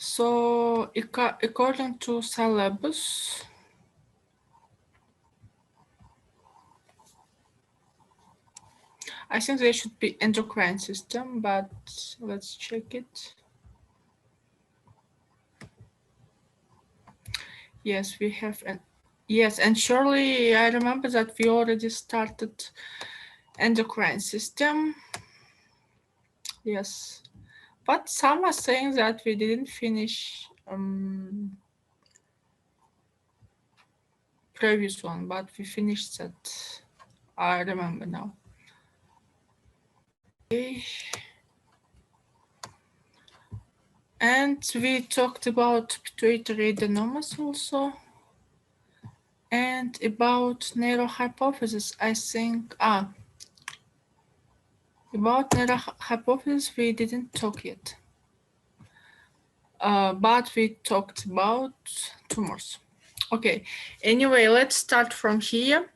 So according to syllabus, I think there should be endocrine system, but let's check it. Yes, we have an yes, and surely I remember that we already started endocrine system. Yes, but some are saying that we didn't finish previous one, but we finished that. I remember now. Okay. And we talked about pituitary adenomas also. And about neurohypothesis, I think, about neurohypothesis, we didn't talk yet. But we talked about tumors. Okay, anyway, let's start from here.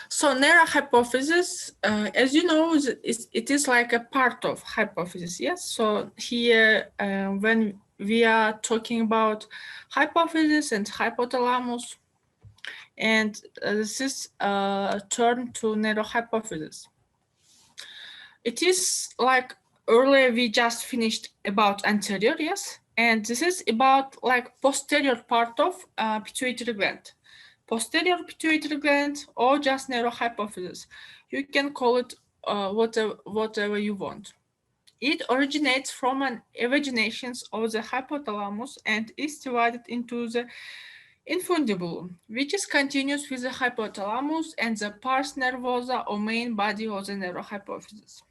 So neurohypothesis, as you know, it is like a part of hypothesis, yes? So here, when we are talking about hypothesis and hypothalamus, and this is turned to neurohypothesis. It is like earlier we just finished about anterior, yes? And this is about like posterior part of pituitary gland. Posterior pituitary gland or just neurohypophysis. You can call it whatever you want. It originates from an evagination of the hypothalamus and is divided into the infundibulum, which is continuous with the hypothalamus and the pars nervosa or main body of the neurohypophysis.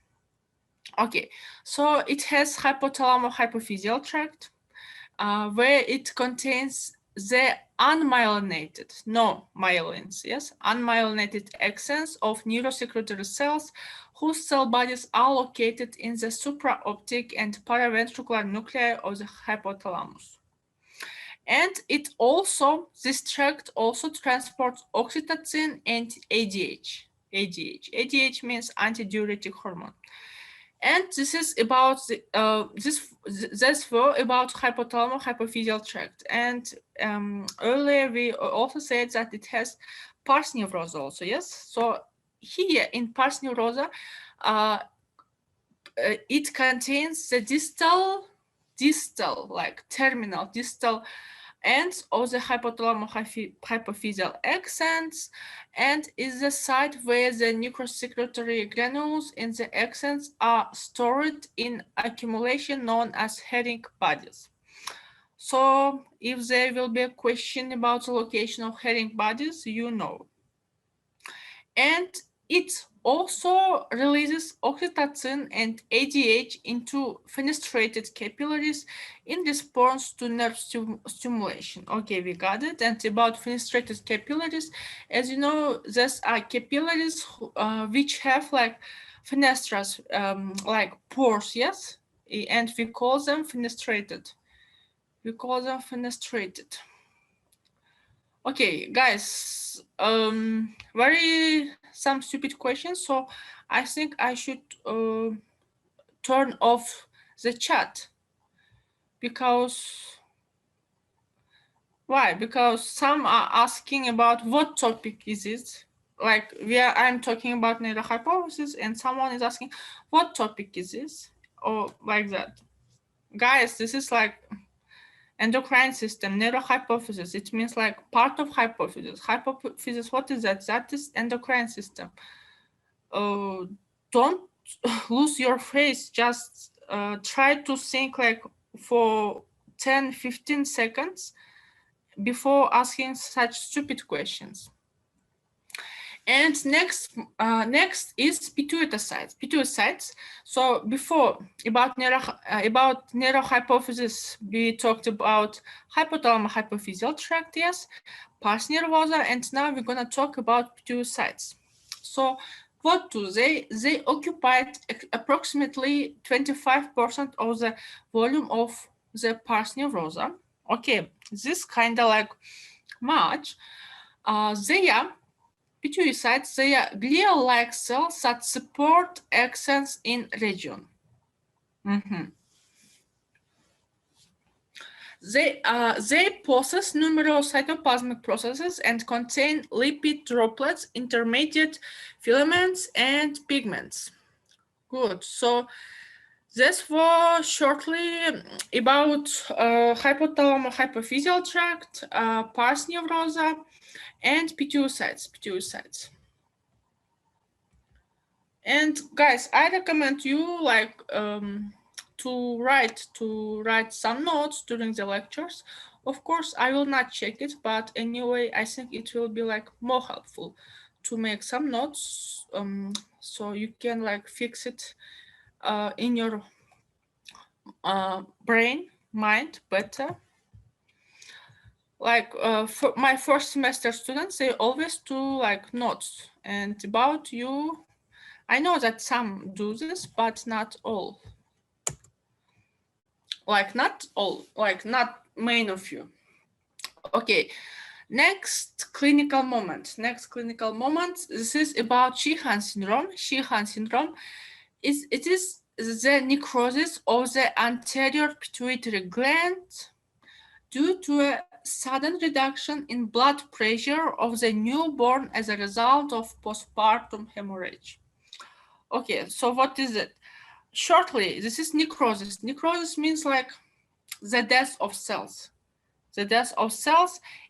Okay, so it has hypothalamo-hypophyseal tract, where it contains the unmyelinated, no myelins, yes, unmyelinated axons of neurosecretory cells whose cell bodies are located in the supraoptic and paraventricular nuclei of the hypothalamus. And it also, this tract also transports oxytocin and ADH. ADH means antidiuretic hormone. And this is about that's about hypothalamo-hypophyseal tract. And earlier we also said that it has pars neurosa also, yes? So here in pars neurosa, it contains the distal, like terminal distal ends of the hypothalamo-hypophyseal axons, and is the site where the nucleosecretory granules in the axons are stored in accumulation known as herring bodies. So if there will be a question about the location of herring bodies, you know. And it also releases oxytocin and ADH into fenestrated capillaries in response to nerve stimulation. Okay, we got it. And about fenestrated capillaries, as you know, these are capillaries which have like fenestras, like pores, yes? And we call them fenestrated. Okay, guys, very some stupid questions. So I think I should turn off the chat because why? Because some are asking about what topic is it. Like I'm talking about neurohypothesis, and someone is asking what topic is this, or like that. Guys, this is like endocrine system, neurohypophysis. It means like part of hypophysis. Hypophysis, what is that? That is endocrine system. Don't lose your face. Just try to think like for 10-15 seconds before asking such stupid questions. And next is pituitary. So before about neurohypophysis, we talked about hypothalamo-hypophyseal tract, yes, pars nervosa, and now we're gonna talk about pituitary. So what do they? They occupied approximately 25% of the volume of the pars nervosa. Okay, this kind of like much. They are pituitary, they are glial-like cells that support axons in region. They possess numerous cytoplasmic processes and contain lipid droplets, intermediate filaments, and pigments. Good. So this was shortly about hypothalamo-hypophyseal tract, pars neurosa, and pituocytes. And guys, I recommend you like to write some notes during the lectures. Of course, I will not check it, but anyway, I think it will be like more helpful to make some notes, so you can like fix it in your brain, mind better. Like for my first semester students, they always do like notes and about you. I know that some do this, but not all. Like not all, like not many of you. Okay, next clinical moment. This is about Sheehan syndrome. Sheehan syndrome is the necrosis of the anterior pituitary gland due to a sudden reduction in blood pressure of the newborn as a result of postpartum hemorrhage. Okay, so what is it? Shortly, this is necrosis. Necrosis means like the death of cells.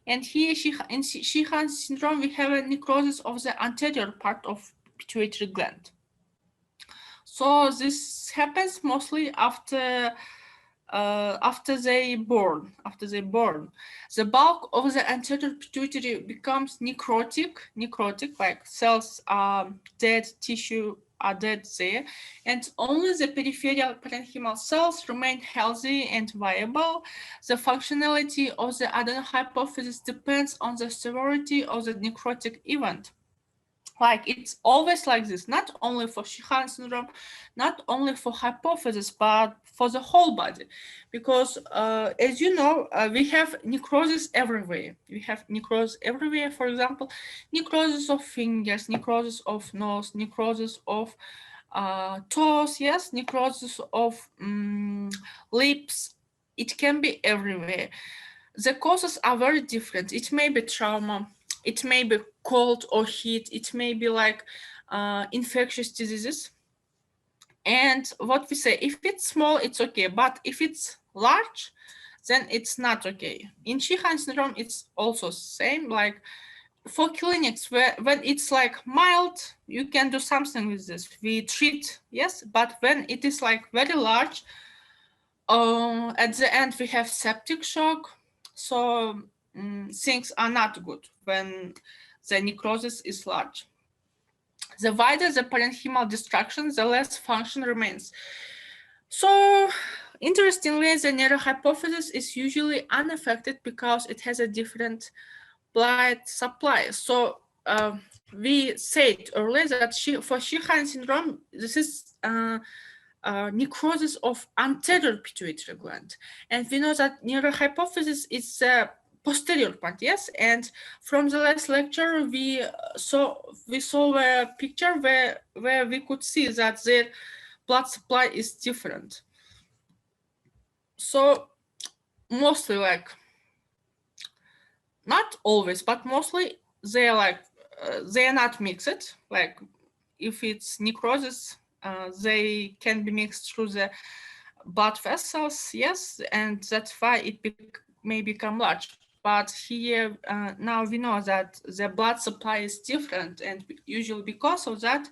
And here in Sheehan syndrome, we have a necrosis of the anterior part of pituitary gland. So this happens mostly after they born. The bulk of the anterior pituitary becomes necrotic, like cells are dead, tissue are dead there, and only the peripheral parenchymal cells remain healthy and viable. The functionality of the adenohypophysis depends on the severity of the necrotic event. Like it's always like this, not only for Sheehan syndrome, not only for hypophysis, but for the whole body. Because as you know, we have necrosis everywhere. For example, necrosis of fingers, necrosis of nose, necrosis of toes, yes, necrosis of lips. It can be everywhere. The causes are very different. It may be trauma, it may be cold or heat, it may be like infectious diseases. And what we say, if it's small, it's okay, but if it's large, then it's not okay. In Sheehan syndrome, it's also same. Like for clinics, when it's like mild, you can do something with this. We treat, yes, but when it is like very large, at the end we have septic shock. So things are not good when the necrosis is large. The wider the parenchymal destruction, the less function remains. So interestingly, the neurohypophysis is usually unaffected because it has a different blood supply. So we said earlier that for Sheehan syndrome, this is necrosis of anterior pituitary gland. And we know that neurohypophysis is the posterior part, yes? And from the last lecture, we saw a picture where we could see that their blood supply is different. So mostly like, not always, but mostly they are like, they are not mixed. Like if it's necrosis, they can be mixed through the blood vessels, yes, and that's why it may become large. But here, now we know that the blood supply is different, and usually because of that,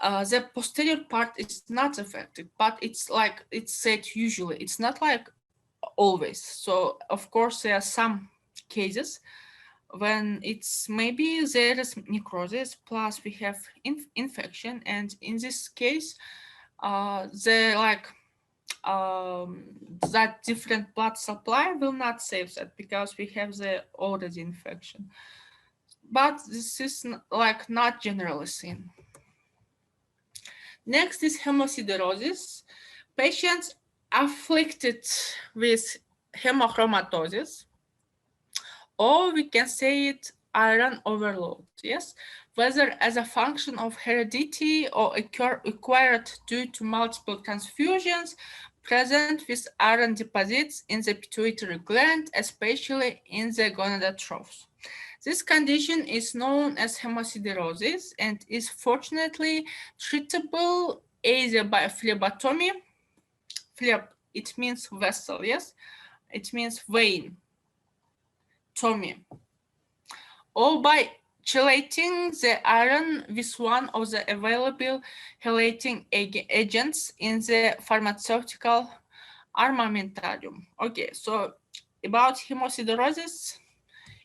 the posterior part is not affected, but it's like it's said usually, it's not like always. So of course there are some cases when it's maybe there is necrosis plus we have infection, and in this case that different blood supply will not save that because we have the already infection. But this is like not generally seen. Next is hemosiderosis. Patients afflicted with hemochromatosis, or we can say it iron overload, yes, whether as a function of heredity or acquired due to multiple transfusions, present with iron deposits in the pituitary gland, especially in the gonadotrophes. This condition is known as hemosiderosis and is fortunately treatable either by phlebotomy. Phleb, it means vessel, yes? It means vein, tomy, or by chelating the iron with one of the available chelating agents in the pharmaceutical armamentarium. Okay, so about hemosiderosis,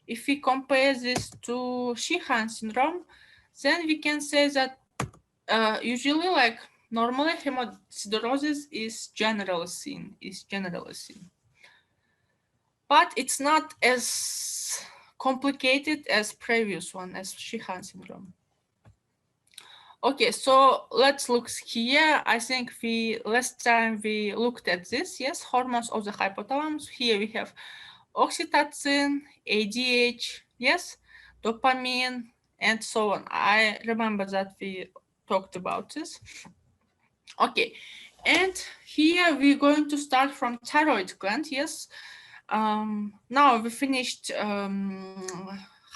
if we compare this to Sheehan syndrome, then we can say that usually, like normally, hemosiderosis is generally seen. But it's not as complicated as previous one, as Sheehan syndrome. Okay, so let's look here. I think last time we looked at this, yes, hormones of the hypothalamus. Here we have oxytocin, ADH, yes, dopamine, and so on. I remember that we talked about this. Okay, and here we're going to start from thyroid gland, yes. Now we finished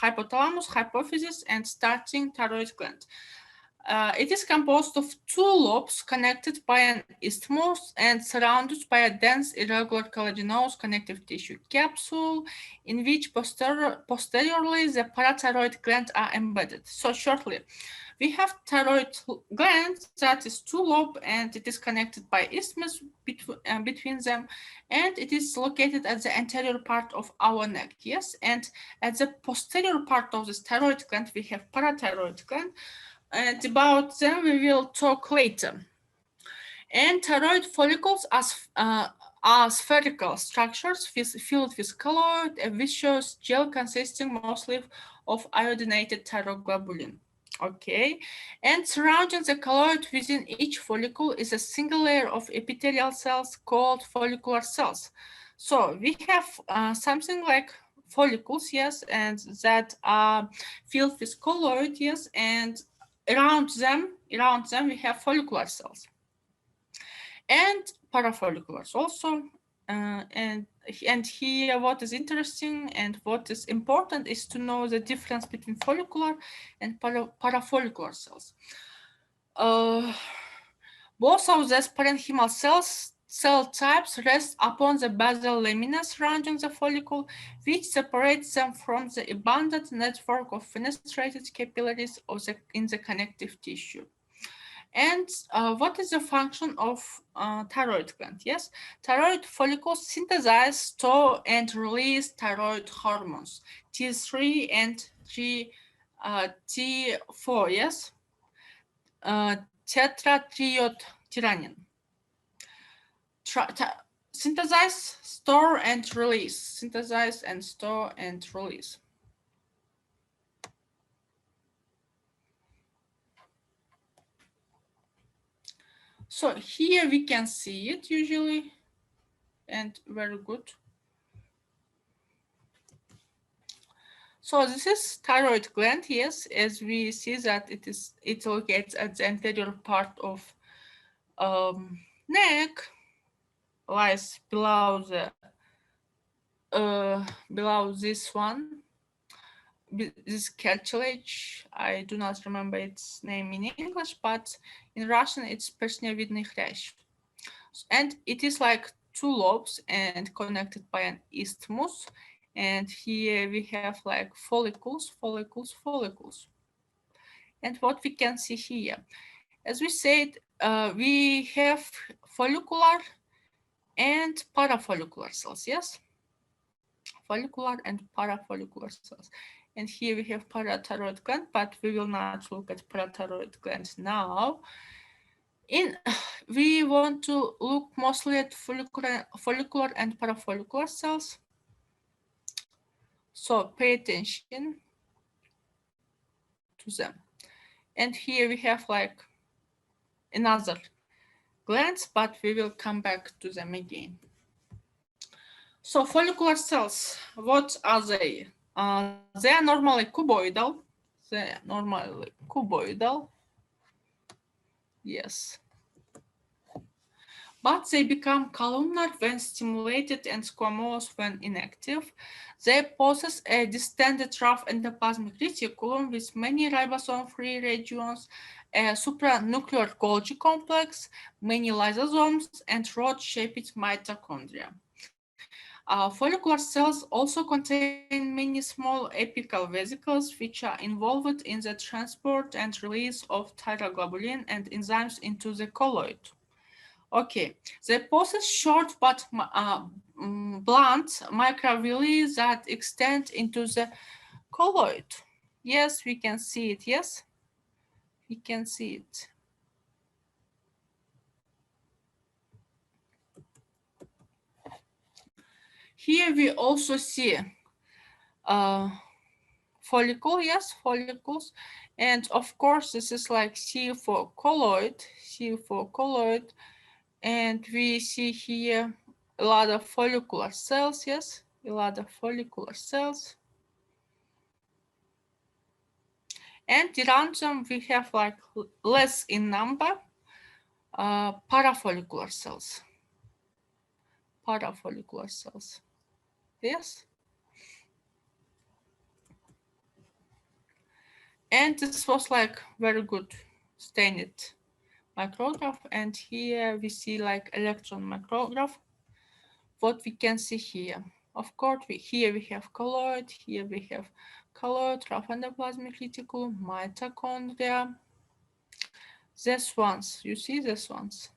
hypothalamus, hypophysis, and starting thyroid gland. It is composed of two lobes connected by an isthmus and surrounded by a dense irregular collagenous connective tissue capsule in which posteriorly the parathyroid glands are embedded. So shortly, we have thyroid gland that is two lobe and it is connected by isthmus between them, and it is located at the anterior part of our neck, yes? And at the posterior part of this thyroid gland, we have parathyroid gland, and about them we will talk later. And thyroid follicles are spherical structures filled with colloid, a viscous gel consisting mostly of iodinated thyroglobulin. Okay, and surrounding the colloid within each follicle is a single layer of epithelial cells called follicular cells. So we have something like follicles, yes, and that are filled with colloid, yes, and around them we have follicular cells and parafolliculars also. And here what is interesting and what is important is to know the difference between follicular and parafollicular cells. Both of these parenchymal cell types rest upon the basal lamina surrounding the follicle, which separates them from the abundant network of fenestrated capillaries in the connective tissue. And what is the function of thyroid gland? Yes, thyroid follicles synthesize, store, and release thyroid hormones, T3 and T4, yes? Tetratriiodtyronin. Synthesize, store, and release. Synthesize and store and release. So here we can see it usually, and very good. So this is thyroid gland, yes, as we see that it locates at the anterior part of neck, lies below this one, this cartilage. I do not remember its name in English, but in Russian it's перстневидный хрящ. And it is like two lobes and connected by an isthmus. And here we have like follicles. And what we can see here, as we said, we have follicular and parafollicular cells, yes? Follicular and parafollicular cells. And here we have parathyroid gland, but we will not look at parathyroid gland now. We want to look mostly at follicular and parafollicular cells. So pay attention to them. And here we have like another glands, but we will come back to them again. So follicular cells, what are they? They are normally cuboidal. Yes. but they become columnar when stimulated and squamous when inactive. They possess a distended rough endoplasmic reticulum with many ribosome-free regions, a supranuclear Golgi complex, many lysosomes, and rod-shaped mitochondria. Follicular cells also contain many small apical vesicles which are involved in the transport and release of thyroglobulin and enzymes into the colloid. Okay, they possess short but blunt microvilli that extend into the colloid. Yes, we can see it. Yes, we can see it. Here we also see follicle, yes, follicles. And of course, this is like C for colloid, C for colloid. And we see here a lot of follicular cells, yes, a lot of follicular cells. And around them, we have like less in number parafollicular cells. Parafollicular cells, yes. And this was like very good stained micrograph. And here we see like electron micrograph. What we can see here. Of course, here we have colloid, here we have colloid, rough endoplasmic reticulum, mitochondria. These ones, you see these ones?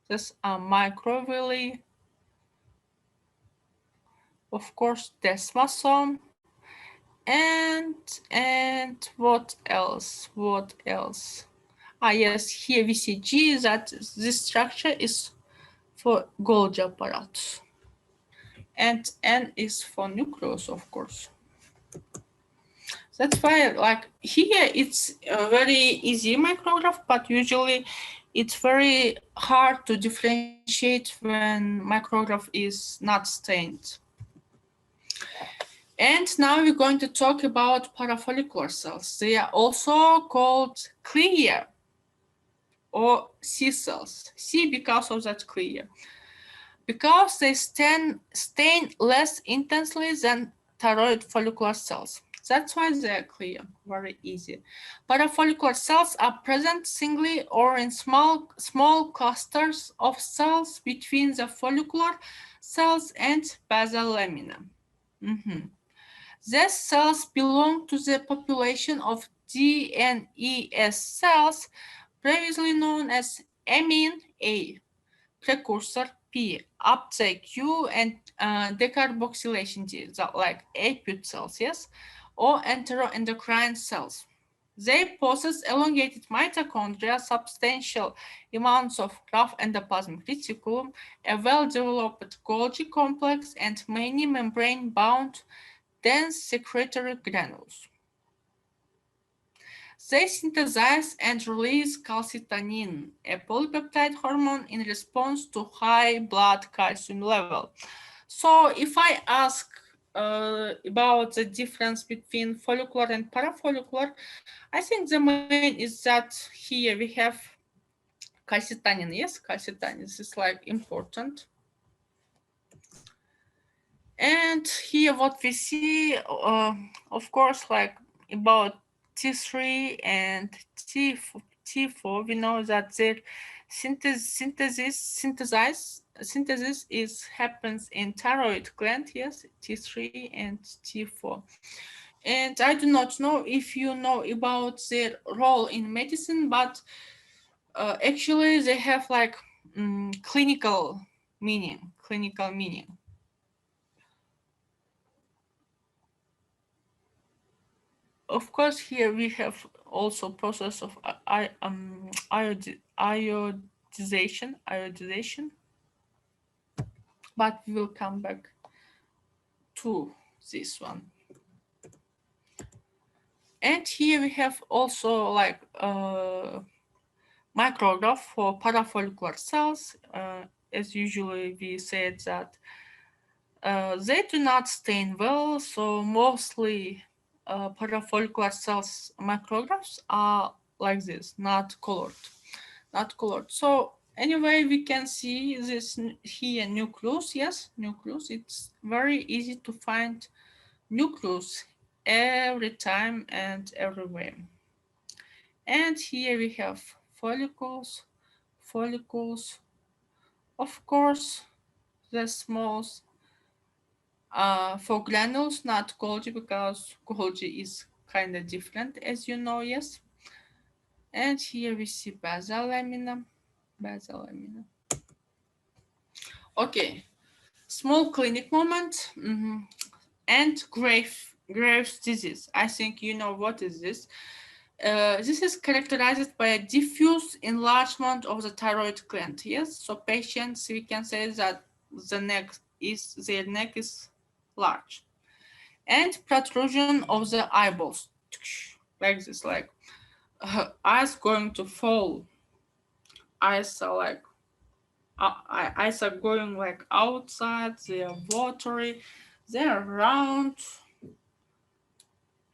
These are microvilli. Of course, desmosome. And what else? What else? Ah, yes, here we see G, that this structure is for Golgi apparatus. And N is for nucleus, of course. That's why, like, here it's a very easy micrograph, but usually it's very hard to differentiate when micrograph is not stained. And now we're going to talk about parafollicular cells. They are also called clear or C cells. C because of that clear. Because they stain less intensely than thyroid follicular cells. That's why they are clear, very easy. Parafollicular cells are present singly or in small clusters of cells between the follicular cells and basal lamina. These cells belong to the population of DNES cells, previously known as amine A, precursor P, uptake Q, and decarboxylation D, like apute cells, yes, or enteroendocrine cells. They possess elongated mitochondria, substantial amounts of rough endoplasmic reticulum, a well-developed Golgi complex, and many membrane-bound dense secretory granules. They synthesize and release calcitonin, a polypeptide hormone, in response to high blood calcium level. So if I ask about the difference between follicular and parafollicular, I think the main is that here we have calcitonin. Yes, calcitonin is like important. And here what we see, of course, like about T3 and T4, we know that their synthesis happens in thyroid gland, yes, T3 and T4. And I do not know if you know about their role in medicine, but actually they have like clinical meaning. Of course, here we have also process of iodization, but we will come back to this one. And here we have also like micrograph for parafollicular cells. As usually we said that they do not stain well, so mostly parafollicular cells micrographs are like this, not colored. So Anyway, we can see this here nucleus. Yes, nucleus. It's very easy to find nucleus every time and everywhere. And here we have follicles, follicles. Of course, the small for granules, not Golgi, because Golgi is kind of different, as you know, yes. And here we see basal lamina, basal lamina. Okay, small clinic moment. And Graves' disease. I think you know what is this. This is characterized by a diffuse enlargement of the thyroid gland. Yes, so patients, we can say that their neck is large, and protrusion of the eyeballs, like this, like eyes going to fall. Eyes are like eyes are going like outside. They are watery. They are round.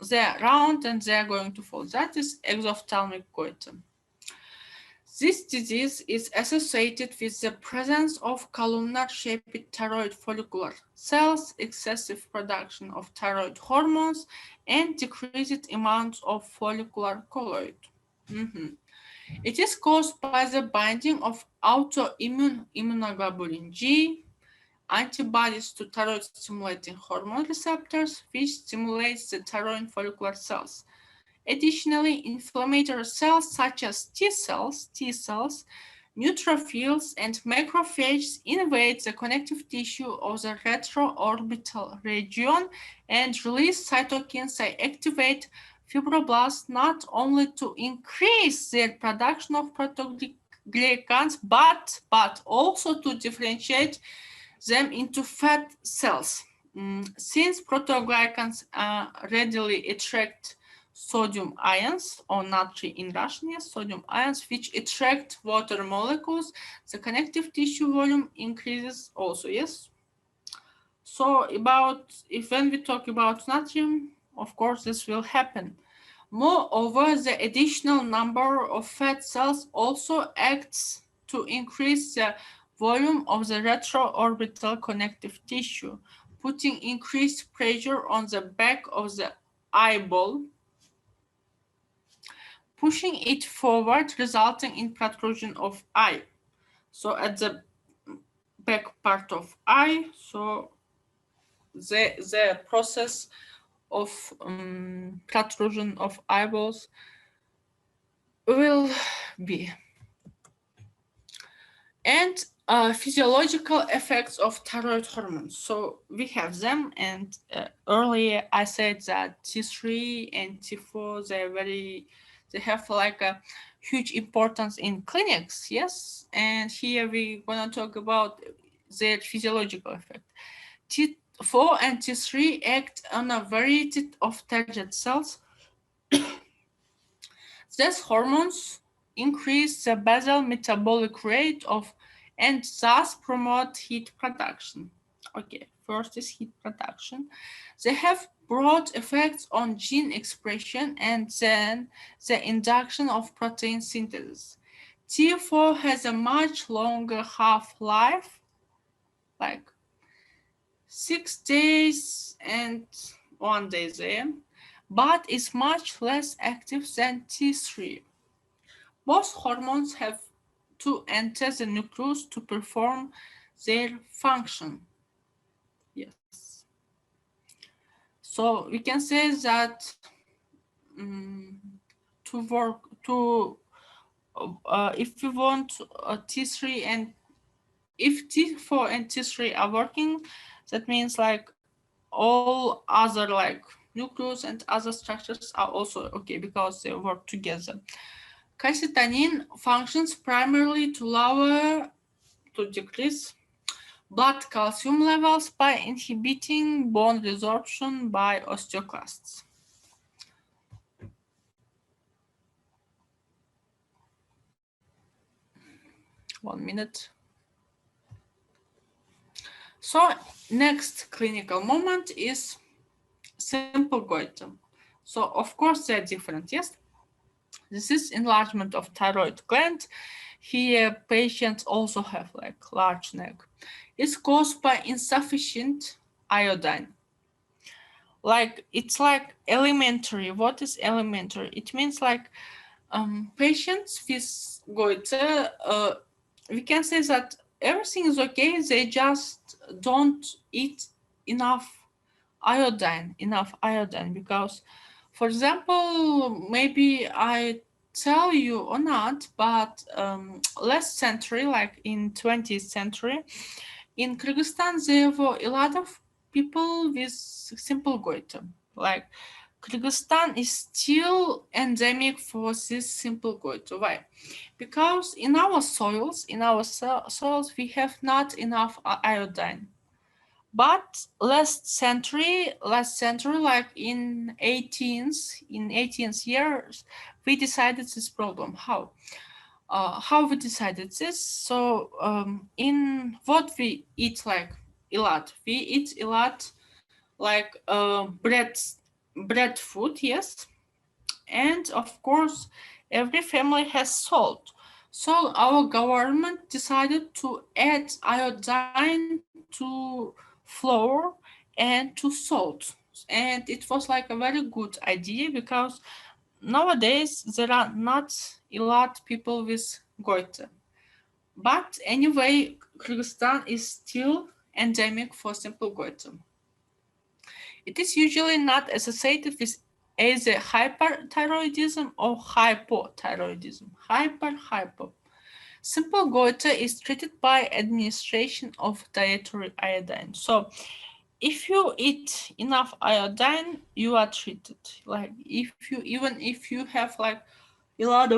They're round and they're going to fall. That is exophthalmic goiter. This disease is associated with the presence of columnar-shaped thyroid follicular cells, excessive production of thyroid hormones, and decreased amounts of follicular colloid. It is caused by the binding of autoimmune immunoglobulin G, antibodies to thyroid-stimulating hormone receptors, which stimulates the thyroid follicular cells. Additionally, inflammatory cells such as T cells, neutrophils, and macrophages invade the connective tissue of the retroorbital region and release cytokines that activate fibroblasts not only to increase their production of proteoglycans, but also to differentiate them into fat cells. Since proteoglycans readily attract sodium ions, or natri in Russian, yes, sodium ions, which attract water molecules, the connective tissue volume increases also, yes. So when we talk about natrium, of course, this will happen. Moreover, the additional number of fat cells also acts to increase the volume of the retroorbital connective tissue, putting increased pressure on the back of the eyeball, pushing it forward, resulting in protrusion of eye. So at the back part of eye, so the process of protrusion of eyeballs will be. And physiological effects of thyroid hormones. So we have them, and earlier I said that T3 and T4, they have like a huge importance in clinics, yes. And here we're gonna talk about their physiological effect. T4 and T3 act on a variety of target cells. These hormones increase the basal metabolic rate of and thus promote heat production. Okay, first is heat production. They have broad effects on gene expression and then the induction of protein synthesis. T4 has a much longer half-life, like 6 days and 1 day there, but is much less active than T3. Both hormones have to enter the nucleus to perform their function. Yes. So we can say that to work to if we want T3 and if T4 and T3 are working, that means like all other like nucleus and other structures are also okay because they work together. Calcitonin functions primarily to decrease blood calcium levels by inhibiting bone resorption by osteoclasts. One minute. So next clinical moment is simple goiter. So of course they're different, yes? This is enlargement of thyroid gland. Here, patients also have like large neck. It's caused by insufficient iodine. Like it's like elementary. What is elementary? It means like patients with goiter, we can say that everything is okay. They just don't eat enough iodine, because, for example, maybe I tell you or not, but last century, like in 20th century, in Kyrgyzstan, there were a lot of people with simple goiter. Like Kyrgyzstan is still endemic for this simple goiter. Why? Because in our soils, we have not enough iodine. But last century, like in 18th years, we decided this problem. How we decided this? So in what we eat, like a lot, we eat a lot, like bread food, yes, and of course, every family has salt. So our government decided to add iodine to flour and to salt. And it was like a very good idea because nowadays there are not a lot people with goiter. But anyway, Kyrgyzstan is still endemic for simple goiter. It is usually not associated with either hyperthyroidism or hypothyroidism. Hypo. Simple goiter is treated by administration of dietary iodine. So if you eat enough iodine, you are treated. Like if you have like a lot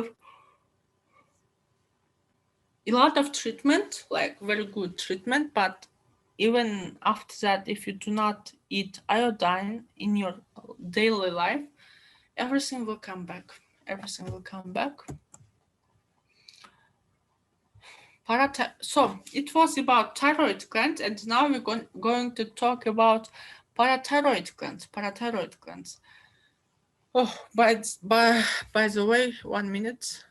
of treatment, like very good treatment, but even after that, if you do not eat iodine in your daily life, everything will come back. So it was about thyroid gland, and now we're going to talk about parathyroid glands. Oh, by the way, 1 minute.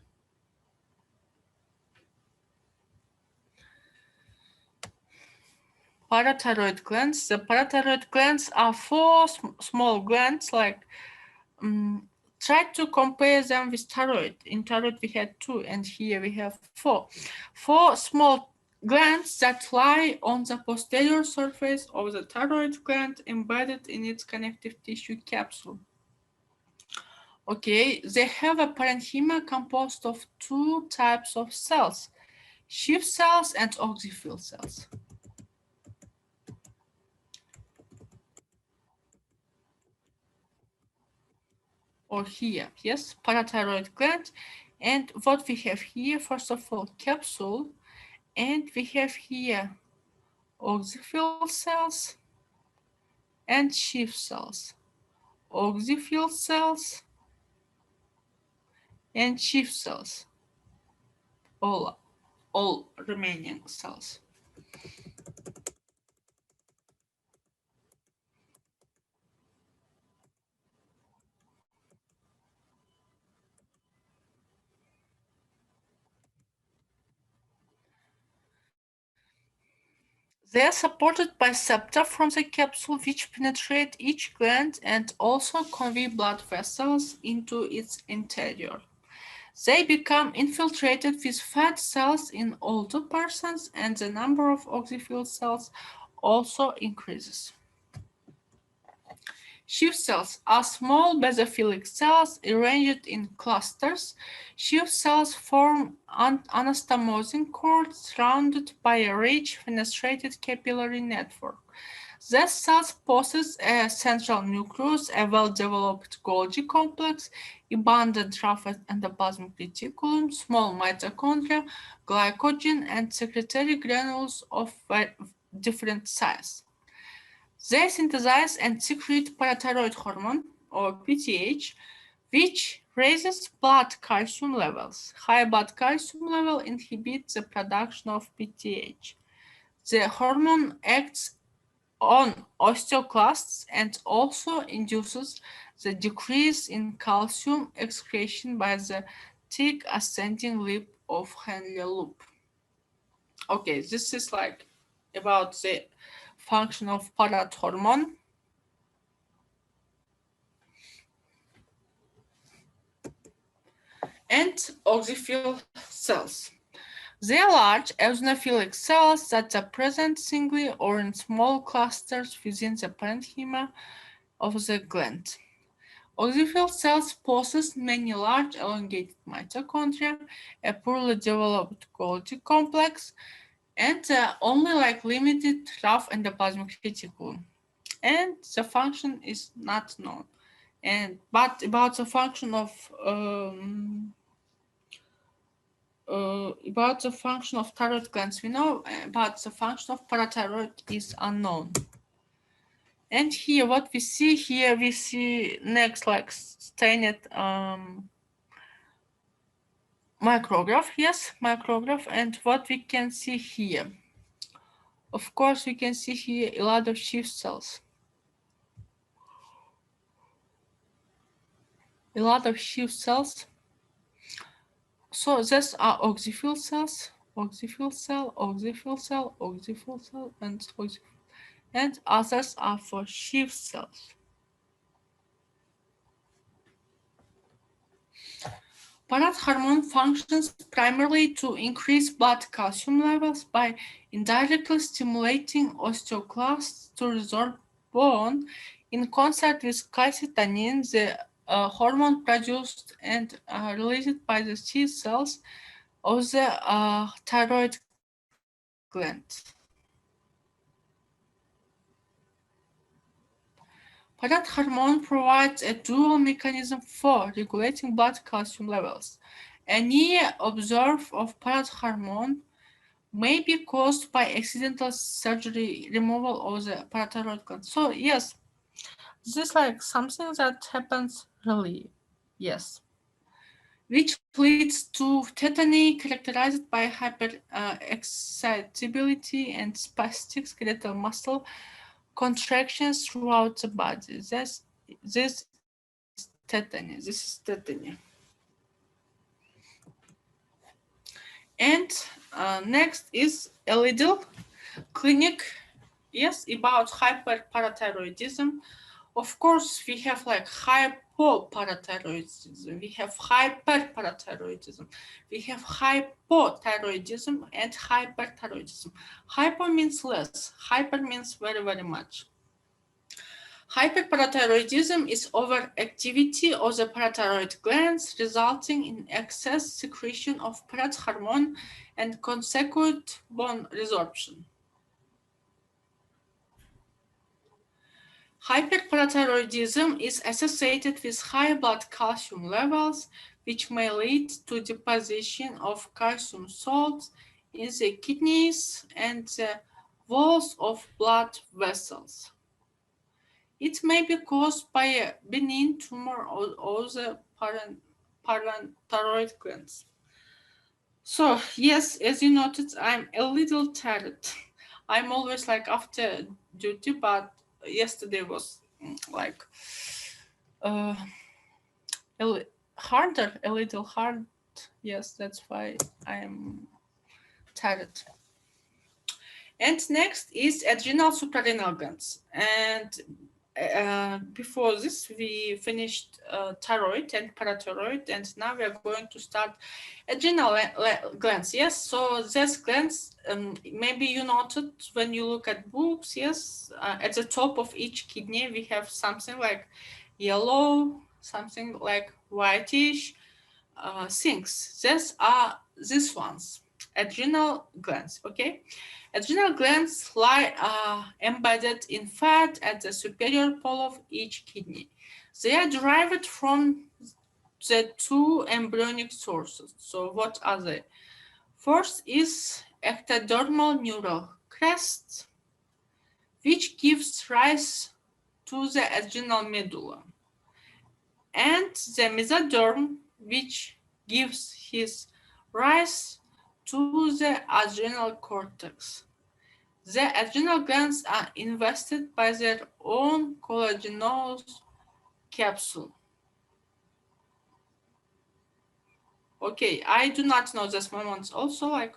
Parathyroid glands. The parathyroid glands are four small glands. Like, try to compare them with thyroid. In thyroid we had 2, and here we have 4. 4 small glands that lie on the posterior surface of the thyroid gland, embedded in its connective tissue capsule. Okay, they have a parenchyma composed of 2 types of cells: Schiff cells and oxyphil cells. Or here, yes, parathyroid gland. And what we have here, first of all, capsule, and we have here oxyphil cells and Schiff cells. Oxyphil cells and Schiff cells. All remaining cells. They are supported by septa from the capsule, which penetrate each gland and also convey blood vessels into its interior. They become infiltrated with fat cells in older persons, and the number of oxyphil cells also increases. Schiff cells are small basophilic cells arranged in clusters. Schiff cells form anastomosing cords surrounded by a rich fenestrated capillary network. These cells possess a central nucleus, a well-developed Golgi complex, abundant rough endoplasmic reticulum, small mitochondria, glycogen, and secretory granules of different size. They synthesize and secrete parathyroid hormone, or PTH, which raises blood calcium levels. High blood calcium level inhibits the production of PTH. The hormone acts on osteoclasts and also induces the decrease in calcium excretion by the thick ascending lip of Henle loop. Okay, this is like about the function of parathormone. And oxyphil cells. They are large eosinophilic cells that are present singly or in small clusters within the parenchyma of the gland. Oxyphil cells possess many large elongated mitochondria, a poorly developed Golgi complex, and only like limited rough endoplasmic reticulum. And the function is not known. But about the function of thyroid glands we know, but the function of parathyroid is unknown. And here, what we see here, we see next like stained micrograph, yes, micrograph, and what we can see here. Of course, we can see here a lot of Schiff cells. A lot of Schiff cells. So these are oxyphil cells, oxyphil cell, oxyphil cell, oxyphil cell, and oxyphil. And others are for Schiff cells. Parathormone functions primarily to increase blood calcium levels by indirectly stimulating osteoclasts to resorb bone in concert with calcitonin, the hormone produced and released by the T cells of the thyroid gland. Parathormone provides a dual mechanism for regulating blood calcium levels. Any observed of parathormone may be caused by accidental surgery removal of the parathyroid gland. So yes, this is like something that happens really, yes, which leads to tetany characterized by hyperexcitability and spastic skeletal muscle contractions throughout the body. This is tetany. This is tetany. And next is a little clinic, yes, about hyperparathyroidism. Of course, we have like hypoparathyroidism, we have hyperparathyroidism, we have hypothyroidism and hyperthyroidism. Hypo means less, hyper means very, very much. Hyperparathyroidism is overactivity of the parathyroid glands, resulting in excess secretion of parathormone and consequent bone resorption. Hyperparathyroidism is associated with high blood calcium levels, which may lead to deposition of calcium salts in the kidneys and the walls of blood vessels. It may be caused by a benign tumor of the parathyroid glands. So yes, as you noted, I'm a little tired. I'm always like after duty, but yesterday was like a little hard. Yes, that's why I'm tired. And next is adrenal suprarenal glands. And before this, we finished thyroid and parathyroid, and now we are going to start adrenal glands. Yes, so these glands, maybe you noted when you look at books, yes, at the top of each kidney, we have something like yellow, something like whitish things. These are these ones, adrenal glands, okay? Adrenal glands lie embedded in fat at the superior pole of each kidney. They are derived from the two embryonic sources. So what are they? First is ectodermal neural crest, which gives rise to the adrenal medulla, and the mesoderm, which gives his rise to the adrenal cortex. The adrenal glands are invested by their own collagenous capsule. Okay, I do not know this moment also, like,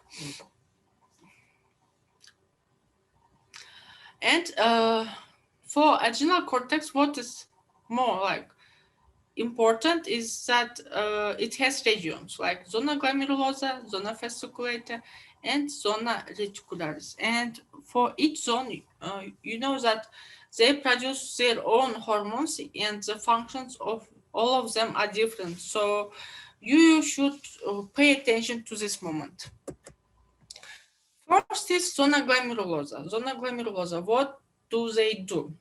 and for adrenal cortex, what is more like important is that it has regions like zona glomerulosa, zona fasciculata, and zona reticularis. And for each zone, you know that they produce their own hormones, and the functions of all of them are different. So you should pay attention to this moment. First is zona glomerulosa. Zona glomerulosa, what do they do?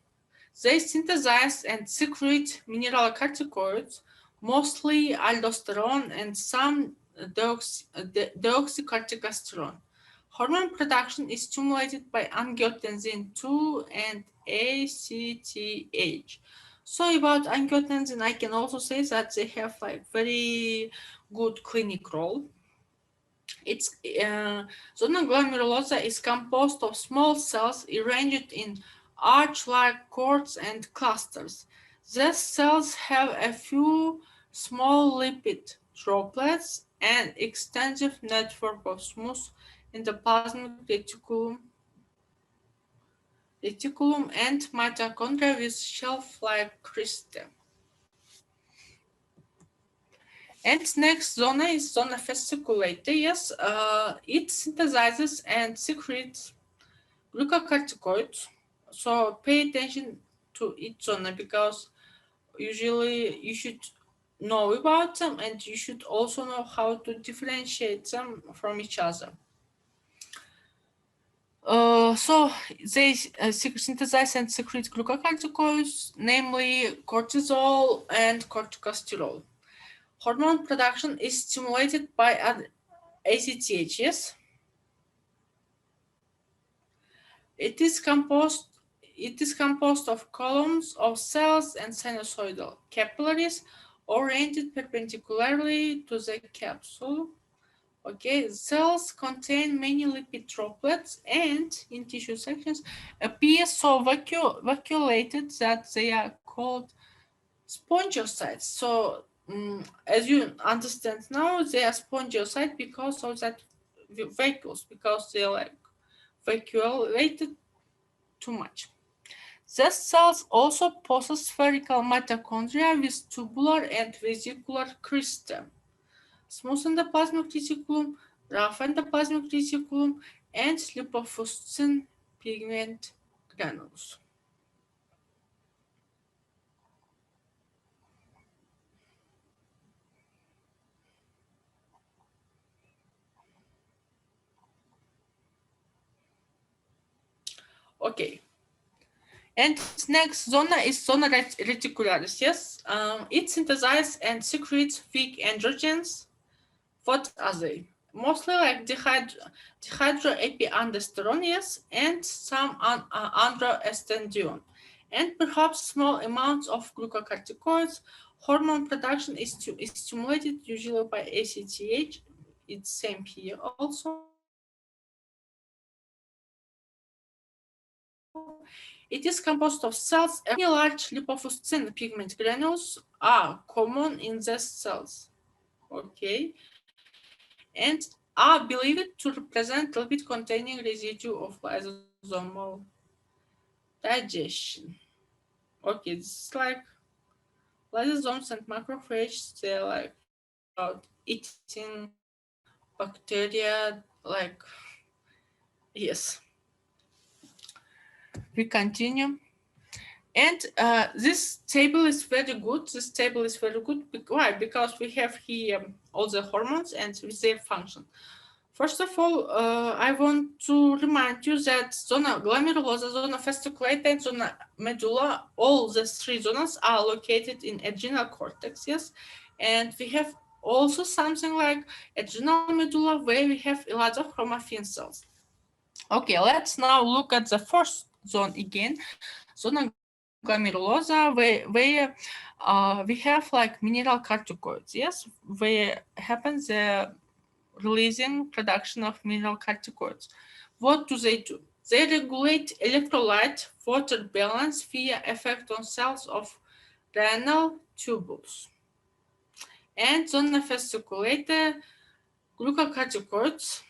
They synthesize and secrete mineral corticoids, mostly aldosterone and some deoxycorticosterone. Hormone production is stimulated by angiotensin 2 and ACTH. So about angiotensin, I can also say that they have like very good clinic role. It's zona glomerulosa is composed of small cells arranged in arch-like cords and clusters. These cells have a few small lipid droplets and extensive network of smooth endoplasmic reticulum and mitochondria with shelf-like crystal. And next zona is zona fasciculata. Yes, it synthesizes and secretes glucocorticoids. So pay attention to each zona because usually you should know about them and you should also know how to differentiate them from each other. So they synthesize and secrete glucocorticoids, namely cortisol and corticosterol. Hormone production is stimulated by ACTH, yes? It is composed of columns of cells and sinusoidal capillaries oriented perpendicularly to the capsule. Okay, cells contain many lipid droplets and in tissue sections appear so vacuolated that they are called spongiocytes. So as you understand now, they are spongiocytes because of that vacuoles, because they're like vacuolated too much. These cells also possess spherical mitochondria with tubular and vesicular crista, smooth endoplasmic reticulum, rough endoplasmic reticulum, and lipofuscin pigment granules. Okay. And next zona is zona reticularis. Yes, it synthesizes and secretes weak androgens. What are they? Mostly like dihydroepiandrosterone, yes, and some androstenedione, and perhaps small amounts of glucocorticoids. Hormone production is stimulated usually by ACTH. It's same here also. It is composed of cells. Many large lipofuscin pigment granules are common in these cells. Okay, and are believed to represent lipid-containing residue of lysosomal digestion. Okay, this is like lysosomes and macrophages. They're like about eating bacteria. Like yes, we continue. And this table is very good. This table is very good. Why? Because we have here all the hormones and their function. First of all, I want to remind you that zona glomerulosa, zona fasciculata, and zona medulla, all the three zonas are located in adrenal cortex, yes? And we have also something like adrenal medulla where we have a lot of chromaffin cells. Okay, let's now look at the first zone again, zona glomerulosa, where we have like mineral corticoids, yes, where happens the releasing production of mineral corticoids. What do? They regulate electrolyte water balance via effect on cells of renal tubules. And zona fasciculata, glucocorticoids,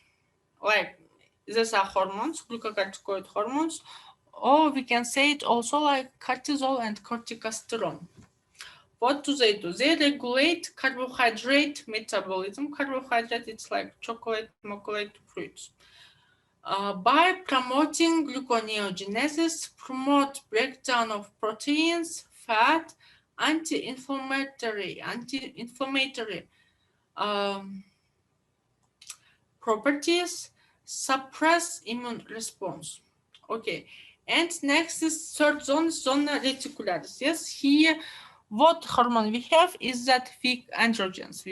like these are hormones, glucocorticoid hormones, or we can say it also like cortisol and corticosterone. What do? They regulate carbohydrate metabolism. Carbohydrate, it's like chocolate, maculated fruits. By promoting gluconeogenesis, promote breakdown of proteins, fat, anti-inflammatory properties, suppress immune response. Okay, and next is third zone, zona reticularis. Yes, here what hormone we have is that weak androgens.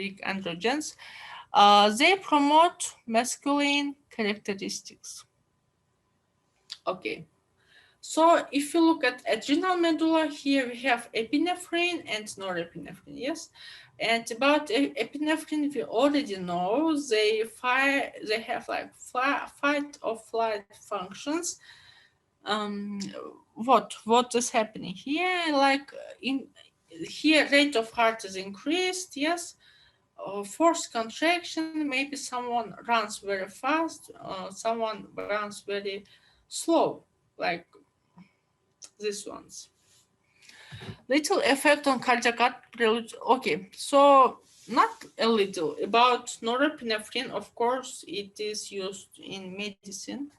They promote masculine characteristics. Okay, so if you look at adrenal medulla, here we have epinephrine and norepinephrine, yes? And about epinephrine, we already know they have like fight or flight functions. What is happening here? Like in here, rate of heart is increased, yes? Forced contraction, maybe someone runs very fast, someone runs very slow, like these ones. Little effect on cardiac prelude. Okay, so not a little. About norepinephrine, of course, it is used in medicine.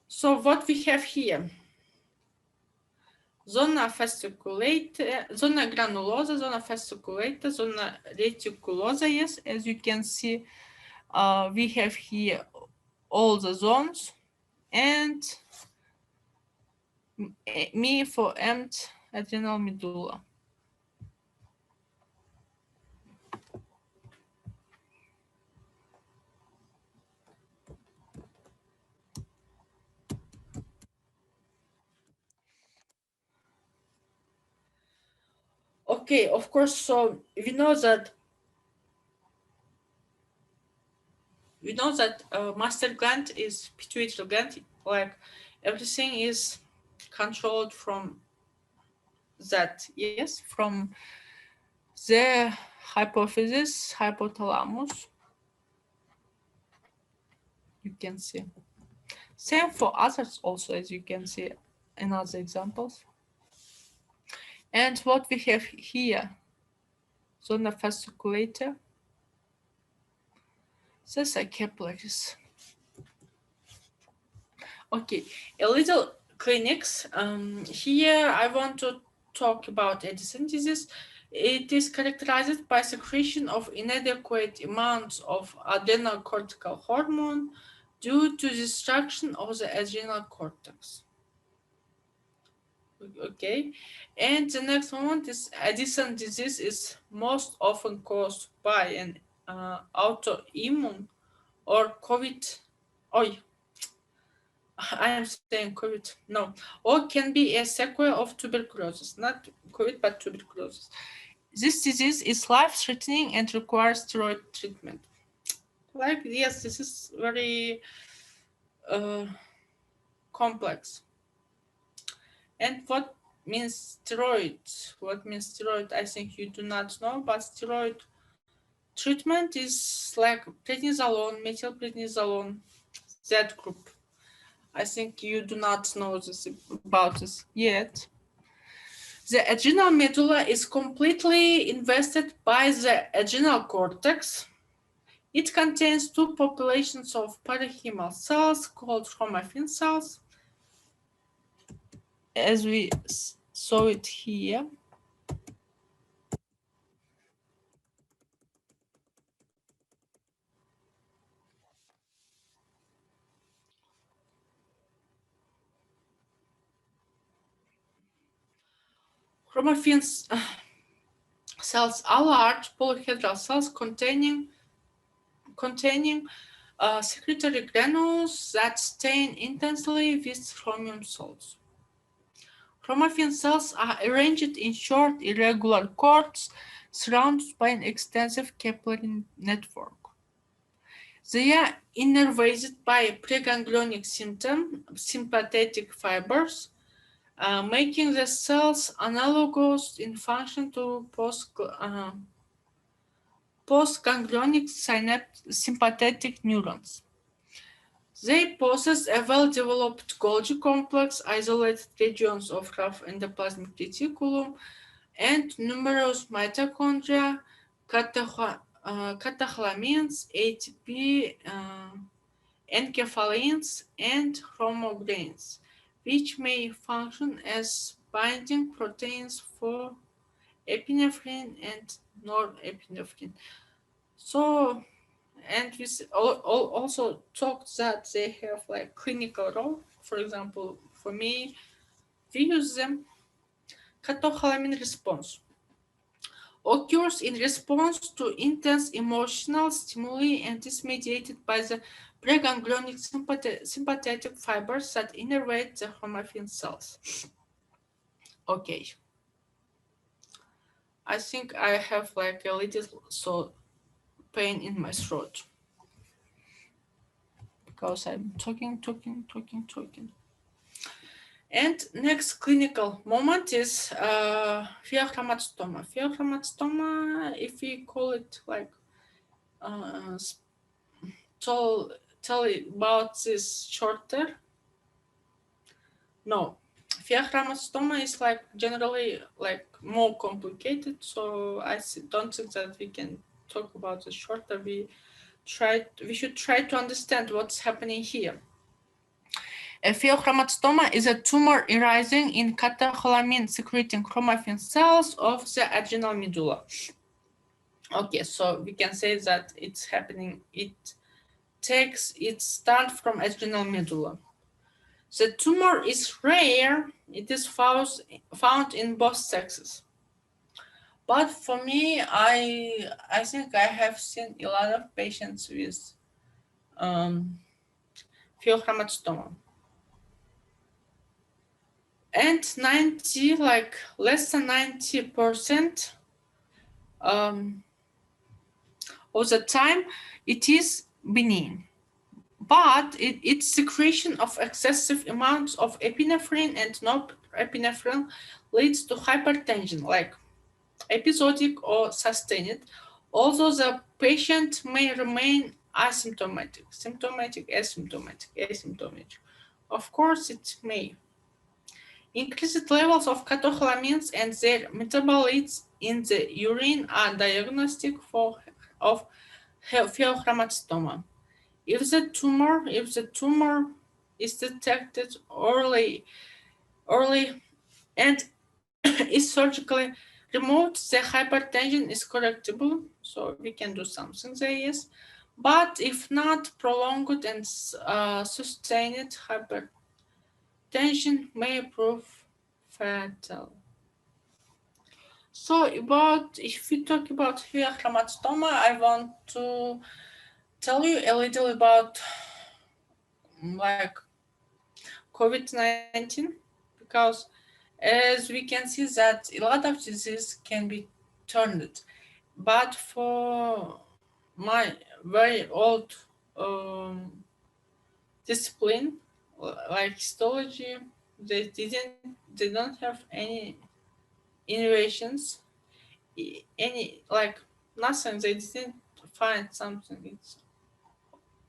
So what we have here? Zona fasciculata, zona granulosa, zona fasciculata, zona reticulosa. Yes, as you can see, we have here all the zones, and me for empty adrenal medulla. Okay, of course, so we know that master gland is pituitary gland, like everything is controlled from that, yes, from the hypophysis, hypothalamus. You can see. Same for others also, as you can see in other examples. And what we have here, zona fasciculata, this are capillaries. Okay, a little clinics. Here I want to talk about Addison disease. It is characterized by secretion of inadequate amounts of adrenocortical hormone due to destruction of the adrenal cortex. Okay, and the next one is Addison disease is most often caused by an autoimmune or COVID. Oh, I'm saying COVID. No, or can be a sequel of tuberculosis, not COVID, but tuberculosis. This disease is life-threatening and requires steroid treatment. Like, yes, this is very complex. And what means steroid? What means steroid? I think you do not know, but steroid treatment is like prednisolone, methylprednisolone, that group. I think you do not know this about this yet. The adrenal medulla is completely invested by the adrenal cortex. It contains two populations of parenchymal cells called chromaffin cells, as we saw it here. Chromaffin cells are large polyhedral cells containing secretory granules that stain intensely with chromium salts. Chromaffin cells are arranged in short, irregular cords surrounded by an extensive capillary network. They are innervated by preganglionic sympathetic fibers, making the cells analogous in function to postganglionic sympathetic neurons. They possess a well-developed Golgi complex, isolated regions of rough endoplasmic reticulum, and numerous mitochondria, catecholamines, ATP, enkephalins, and chromograins, which may function as binding proteins for epinephrine and norepinephrine. So, and we also talked that they have like clinical role. For example, for me, we use them. Catecholamine response occurs in response to intense emotional stimuli and is mediated by the preganglionic sympathetic fibers that innervate the chromaffin cells. Okay. I think I have like a little pain in my throat because I'm talking. And next clinical moment is pheochromatostoma. Pheochromatostoma, if we call it like tell about this shorter. No, pheochromatostoma is like generally like more complicated, so I don't think that we can talk about it shorter. We should try to understand what's happening here. A pheochromatostoma is a tumor arising in catecholamine secreting chromaffin cells of the adrenal medulla. Okay, so we can say that it's happening. It takes its start from adrenal medulla. The tumor is rare. It is found in both sexes. But for me, I think I have seen a lot of patients with pheochromatostoma. And less than 90% of the time, it is benign. But its secretion of excessive amounts of epinephrine and norepinephrine leads to hypertension, like episodic or sustained, although the patient may remain asymptomatic, asymptomatic. Of course, it may. Increased levels of catecholamines and their metabolites in the urine are diagnostic of pheochromatostoma. If the tumor is detected early and is surgically removed, the hypertension is correctable, so we can do something there, yes. But if not, prolonged and sustained hypertension may prove fatal. So if we talk about pheochromatostoma, I want to tell you a little about like COVID-19, because as we can see that a lot of disease can be turned. But for my very old discipline, like histology, they don't have any innovations, any like nothing. They didn't find something. It's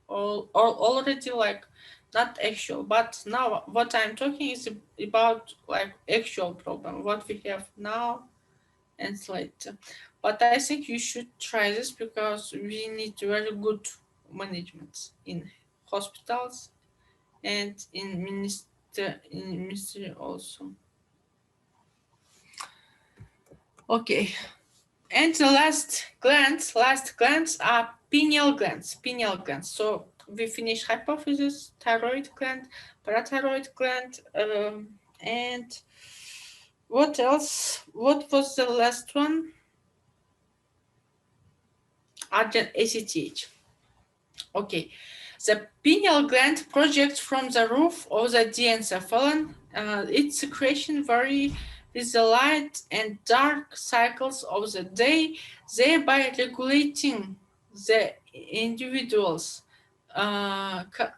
all already like not actual. But now what I'm talking is about like actual problem, what we have now and later. But I think you should try this because we need very good management in hospitals and in ministry also. Okay. And the last glands are pineal glands. So we finish hypophysis, thyroid gland, parathyroid gland, and what else? What was the last one? ACTH. Okay. The pineal gland projects from the roof of the diencephalon. Its secretion varies with the light and dark cycles of the day, thereby regulating the individual's circadian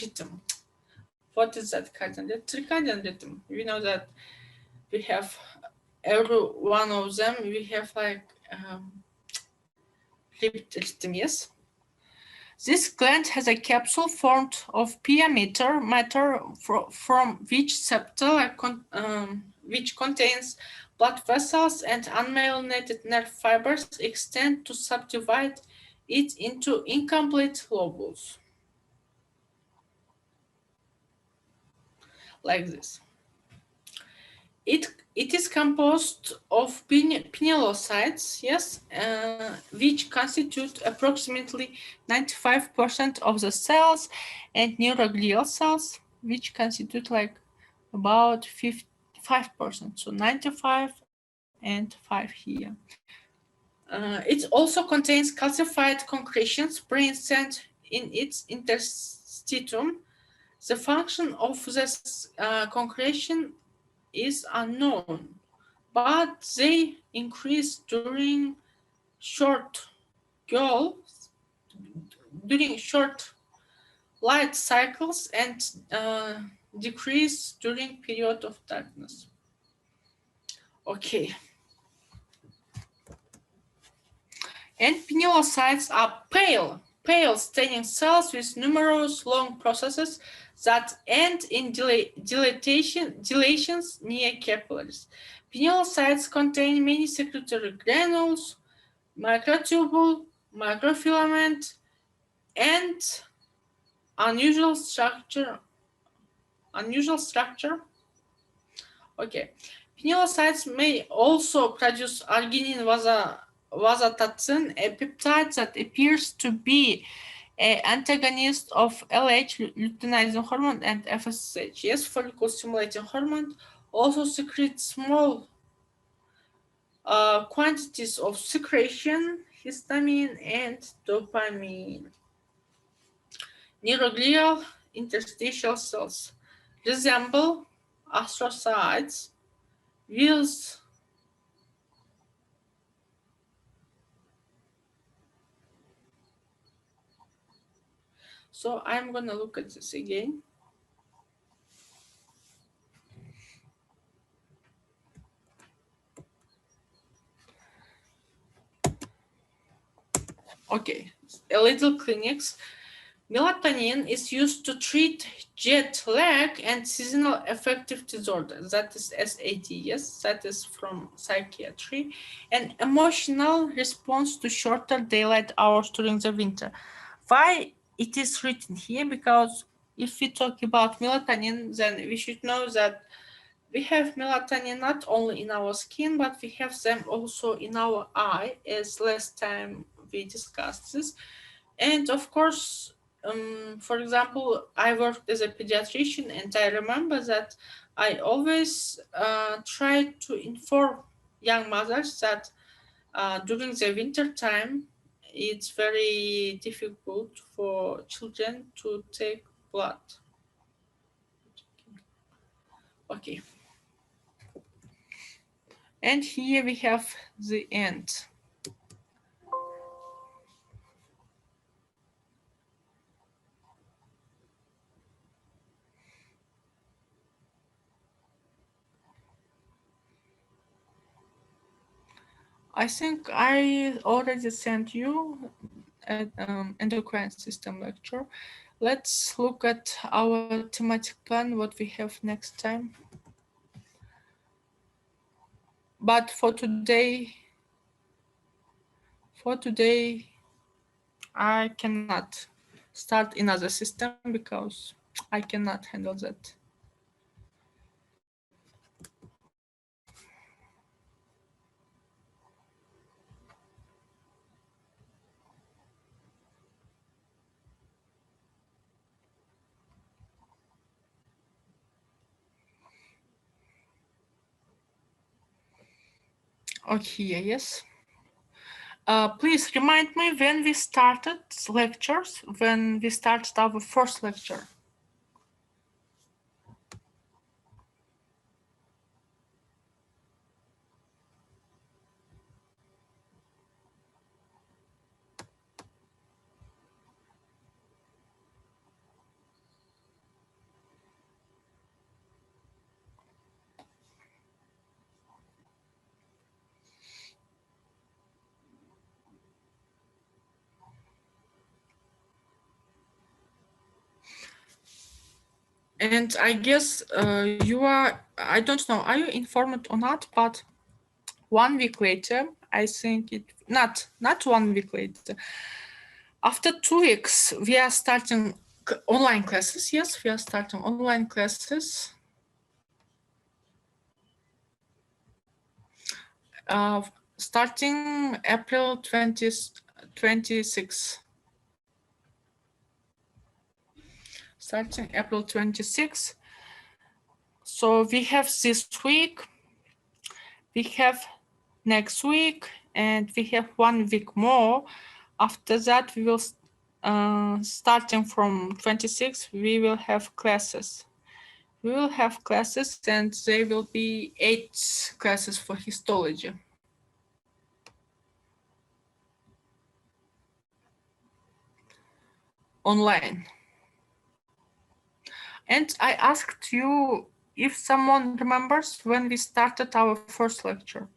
rhythm. What is that circadian rhythm? We know that we have every one of them. We have like rhythm, yes. This gland has a capsule formed of pia matter from which septa, which contains blood vessels and unmyelinated nerve fibers, extend to subdivide it into incomplete lobules, like this. It is composed of pinealocytes, yes, which constitute approximately 95% of the cells, and neuroglial cells, which constitute like about 5%. So 95 and 5 here. It also contains calcified concretions present in its interstitum. The function of this concretion is unknown, but they increase during short light cycles and decrease during period of darkness. Okay. And pinealocytes are pale staining cells with numerous long processes that end in dilations near capillaries. Pinealocytes contain many secretory granules, microtubule, microfilament, and unusual structure. Okay. Pinealocytes may also produce arginine vasotatsin, a peptide that appears to be an antagonist of LH, luteinizing hormone, and FSH. Yes, follicle stimulating hormone also secretes small quantities of secretion, histamine, and dopamine. Neuroglial interstitial cells resemble astrocytes with So I'm gonna look at this again. Okay, a little clinics. Melatonin is used to treat jet lag and seasonal affective disorder. That is SAD, yes, that is from psychiatry. An emotional response to shorter daylight hours during the winter. Why it is written here? Because if we talk about melatonin, then we should know that we have melatonin not only in our skin, but we have them also in our eye, as last time we discussed this. And of course, for example, I worked as a pediatrician, and I remember that I always tried to inform young mothers that during the winter time, it's very difficult for children to take blood. Okay. And here we have the end. I think I already sent you an endocrine system lecture. Let's look at our thematic plan, what we have next time. But for today, I cannot start another system because I cannot handle that. Okay, yes. Please remind me when we started lectures, when we started our first lecture. And I guess you are, I don't know, are you informed or not, but 1 week later, I think not 1 week later, after 2 weeks, we are starting online classes. Yes, we are starting online classes. Starting April 26. Starting April 26. So we have this week, we have next week, and we have 1 week more. After that, we will, starting from 26, we will have classes. We will have classes, and there will be 8 classes for histology. Online. And I asked you if someone remembers when we started our first lecture.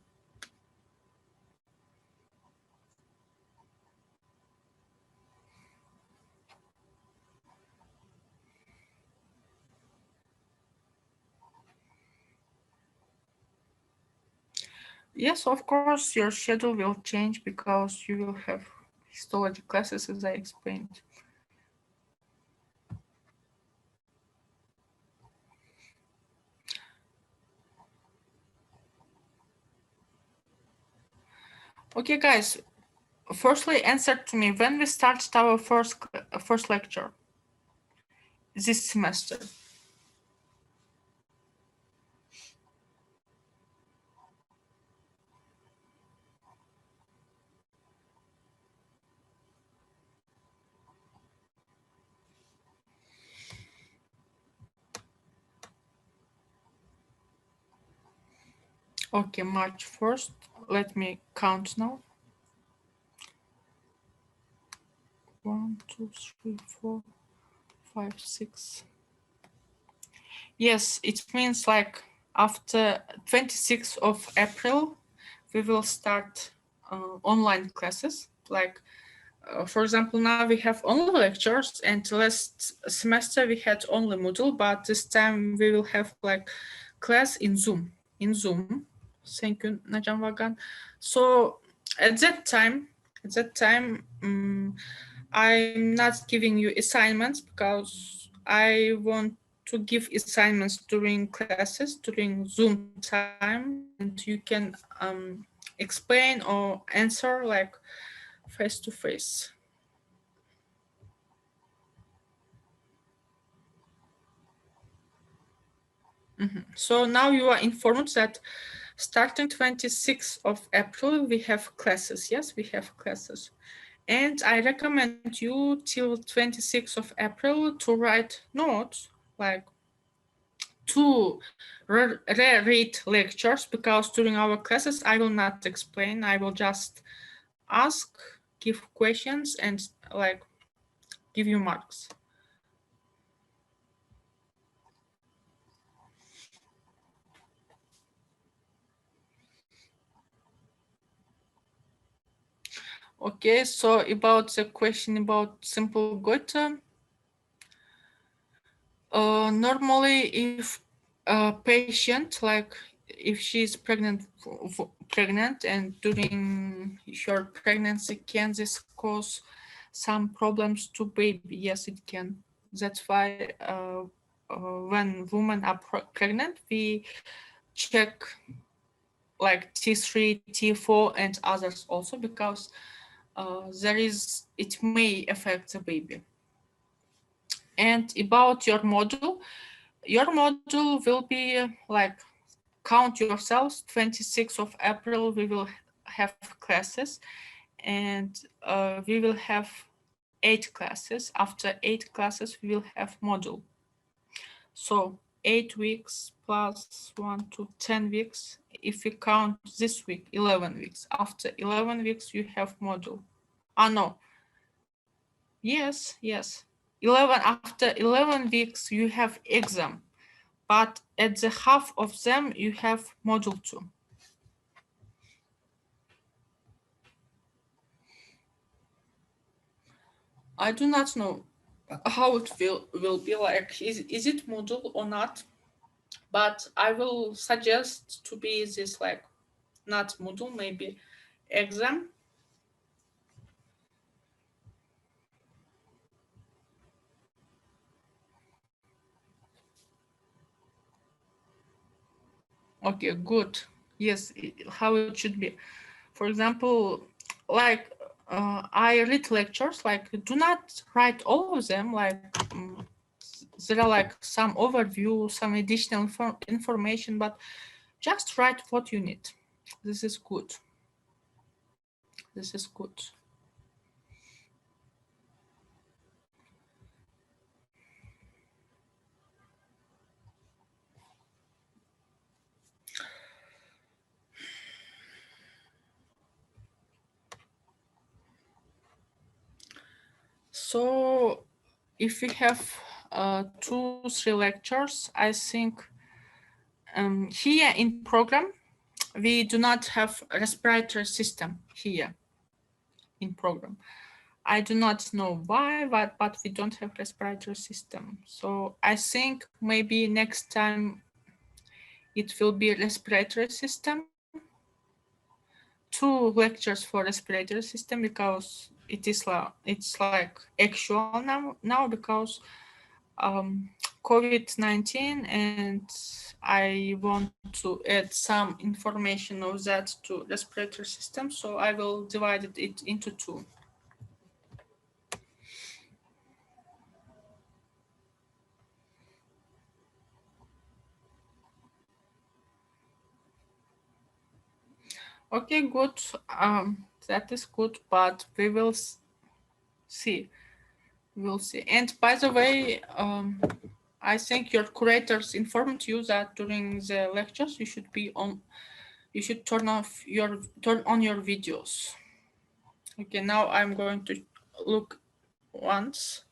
Yes, of course, your schedule will change because you will have histology classes, as I explained. Okay, guys, firstly, answer to me when we started our first lecture this semester. Okay, March 1st. Let me count now. 1, 2, 3, 4, 5, 6. Yes, it means like after 26th of April, we will start online classes. Like, for example, now we have only lectures, and last semester we had only Moodle, but this time we will have like class in Zoom. In Zoom. Thank you, Najam Vagan. So at that time, I'm not giving you assignments because I want to give assignments during classes, during Zoom time, and you can explain or answer like face to face. So now you are informed that starting 26th of April, we have classes. Yes, we have classes. And I recommend you till 26th of April to write notes, like to read lectures, because during our classes, I will not explain. I will just ask, give questions, and like give you marks. Okay, so about the question about simple Goethe, normally if a patient, like if she's pregnant and during her pregnancy, can this cause some problems to baby? Yes, it can. That's why when women are pregnant, we check like T3, T4, and others also, because it may affect the baby. And about your module will be like count yourselves. 26th of April we will have classes, and we will have 8 classes. After 8 classes we will have module. So 8 weeks plus 1 to 10 weeks. If we count this week, 11 weeks. After 11 weeks you have module. No. Yes. 11, after 11 weeks you have exam, but at the half of them you have module 2. I do not know. how it will be like. Is it Moodle or not? But I will suggest to be this like not Moodle, maybe exam. Okay, good. Yes, how it should be. For example, like I read lectures, like do not write all of them, like there are like some overview, some additional information, but just write what you need. This is good. This is good. So if we have 2-3 lectures, I think here in program, we do not have a respiratory system here in program. I do not know why, but we don't have respiratory system. So I think maybe next time it will be respiratory system. 2 lectures for respiratory system because it's like actual now because COVID-19, and I want to add some information of that to respiratory system. So I will divide it into 2. Okay, good. That is good, but we will see. We'll see. And by the way, I think your curators informed you that during the lectures you should be on. You should turn on your videos. Okay, now I'm going to look once.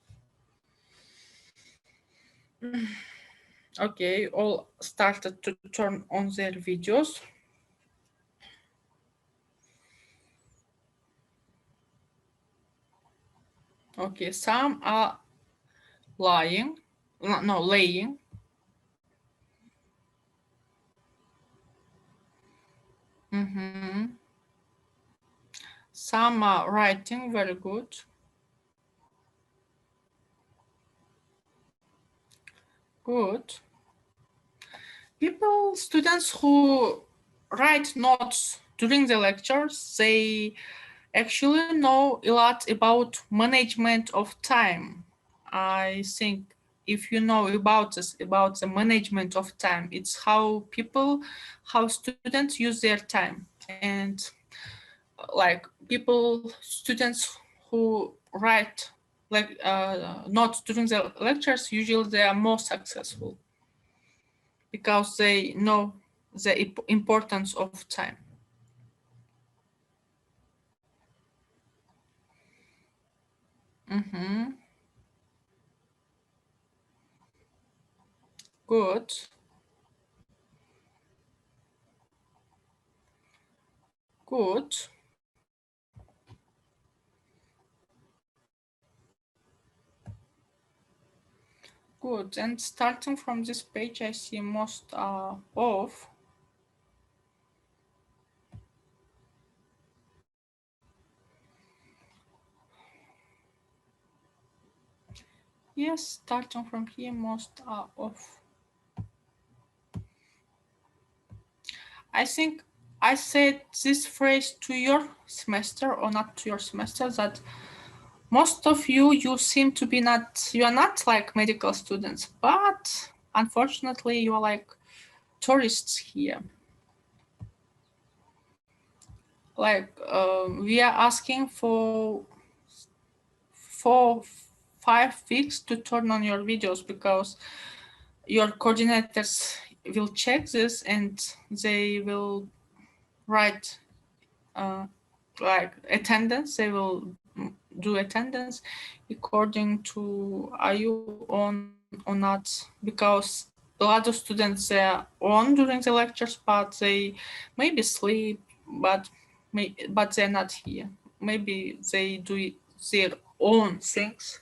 Okay, all started to turn on their videos. Okay, some are laying. Some are writing, very good. Good. Students who write notes during the lectures, they actually know a lot about management of time. I think if you know about this, about the management of time, it's how students use their time. And like students who write like notes during the lectures, usually they are more successful because they know the importance of time. Good. Good. Good. And starting from this page, I see most are off. Yes, starting from here, most are off. I think I said this phrase to your semester or not to your semester, that most of you seem to be you are not like medical students, but unfortunately you are like tourists here. Like we are asking for 4-5 weeks to turn on your videos because your coordinators will check this and they will write like attendance. They will do attendance according to are you on or not, because a lot of students they are on during the lectures, but they maybe sleep, but they're not here. Maybe they do their own things.